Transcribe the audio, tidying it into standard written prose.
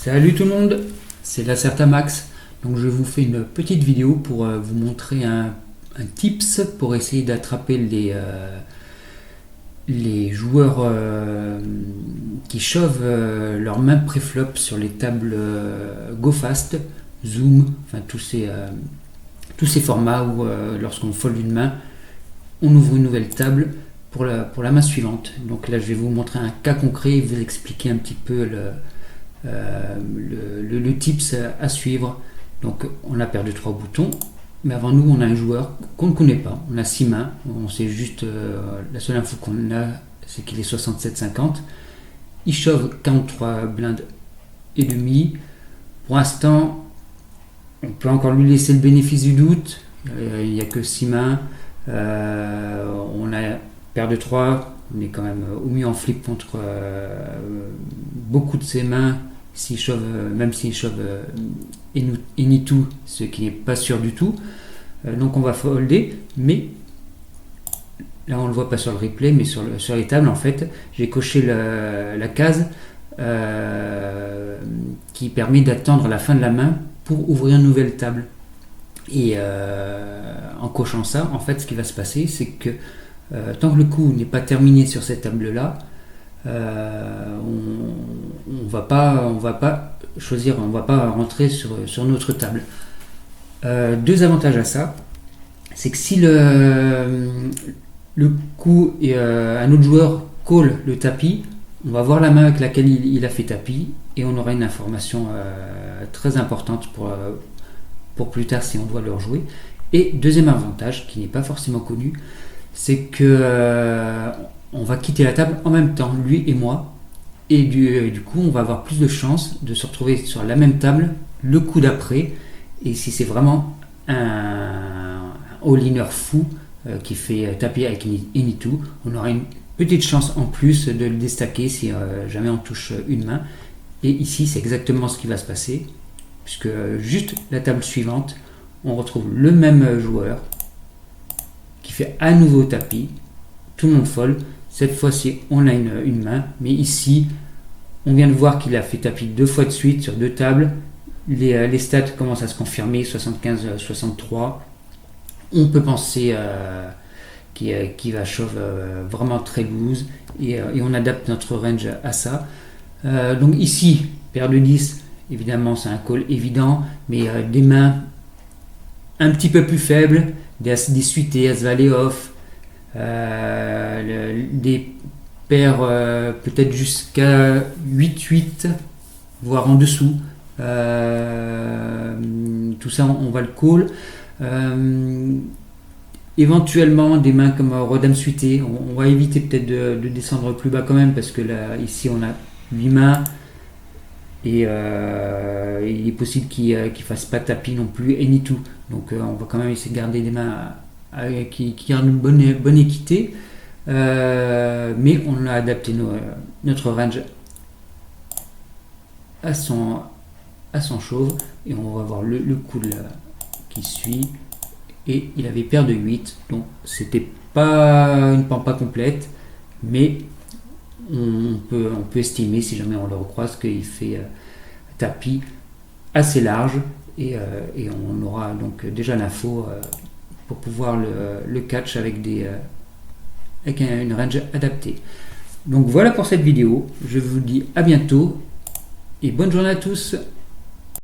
Salut tout le monde, c'est Lacertamax. Donc je vous fais une petite vidéo pour vous montrer un tips pour essayer d'attraper les joueurs qui chauvent leurs mains préflop sur les tables Go Fast, Zoom, enfin tous ces formats où lorsqu'on fold une main, on ouvre une nouvelle table pour la main suivante. Donc là je vais vous montrer un cas concret et vous expliquer un petit peu le tips à suivre. Donc on a perdu 3 boutons, mais avant nous on a un joueur qu'on ne connaît pas, on a 6 mains, on sait juste la seule info qu'on a c'est qu'il est 67-50, il shove 43 blindes et demi. Pour l'instant on peut encore lui laisser le bénéfice du doute, il n'y a que 6 mains, on a paire de 3, on est quand même au mieux en flip contre beaucoup de ses mains. S'il shove, même s'il shove Any2, ce qui n'est pas sûr du tout, donc on va folder, mais là on ne le voit pas sur le replay, mais sur les tables en fait j'ai coché la case qui permet d'attendre la fin de la main pour ouvrir une nouvelle table. Et en cochant ça, en fait ce qui va se passer c'est que tant que le coup n'est pas terminé sur cette table là, on va pas choisir, on va pas rentrer sur notre table. Deux avantages à ça, c'est que si le coup et un autre joueur call le tapis, on va voir la main avec laquelle il a fait tapis et on aura une information très importante pour plus tard si on doit le rejouer. Et deuxième avantage qui n'est pas forcément connu, c'est que on va quitter la table en même temps, lui et moi, et du coup on va avoir plus de chances de se retrouver sur la même table le coup d'après. Et si c'est vraiment un all-inner fou qui fait taper avec Any2, on aura une petite chance en plus de le déstacker si jamais on touche une main. Et ici c'est exactement ce qui va se passer, puisque juste la table suivante on retrouve le même joueur qui fait à nouveau tapis, tout le monde fold. Cette fois-ci, on a une main, mais ici, on vient de voir qu'il a fait tapis 2 fois de suite sur 2 tables. Les stats commencent à se confirmer, 75-63. On peut penser qu'il va shove vraiment très loose et on adapte notre range à ça. Donc ici, paire de 10, évidemment, c'est un call évident, mais des mains un petit peu plus faibles, des suités, as valet off, des paires peut-être jusqu'à 8-8 voire en dessous, tout ça on va le call. Éventuellement des mains comme Rodham suité, on va éviter peut-être de descendre plus bas quand même, parce que là ici on a 8 mains et il est possible qu'il fasse pas tapis non plus Any2, donc on va quand même essayer de garder des mains qui gardent une bonne équité, mais on a adapté notre range à son chauve, et on va voir le coup qui suit, et il avait paire de 8, donc c'était pas une pampa complète, mais on peut estimer, si jamais on le recroise, qu'il fait tapis assez large, et on aura donc déjà l'info pour pouvoir le catch avec une range adaptée. Donc voilà pour cette vidéo, je vous dis à bientôt et bonne journée à tous.